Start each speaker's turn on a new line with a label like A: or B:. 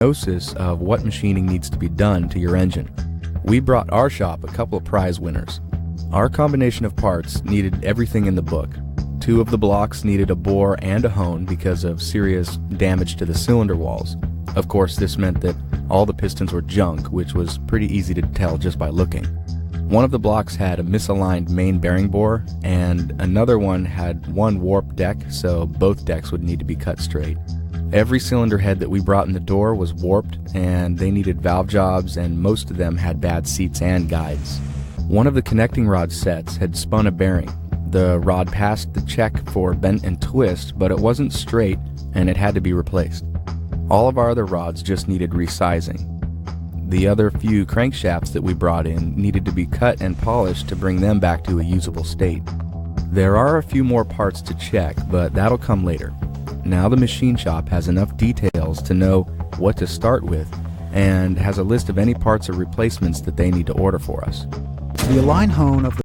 A: diagnosis of what machining needs to be done to your engine. We brought our shop a couple of prize winners. Our combination of parts needed everything in the book. 2 of the blocks needed a bore and a hone because of serious damage to the cylinder walls. Of course, this meant that all the pistons were junk, which was pretty easy to tell just by looking. One of the blocks had a misaligned main bearing bore, and another one had one warped deck, so both decks would need to be cut straight. Every cylinder head that we brought in the door was warped, and they needed valve jobs, and most of them had bad seats and guides. One of the connecting rod sets had spun a bearing. The rod passed the check for bent and twist, but it wasn't straight, and it had to be replaced. All of our other rods just needed resizing. The other few crankshafts that we brought in needed to be cut and polished to bring them back to a usable state. There are a few more parts to check, but that'll come later. Now the machine shop has enough details to know what to start with, and has a list of any parts or replacements that they need to order for us.
B: The align hone of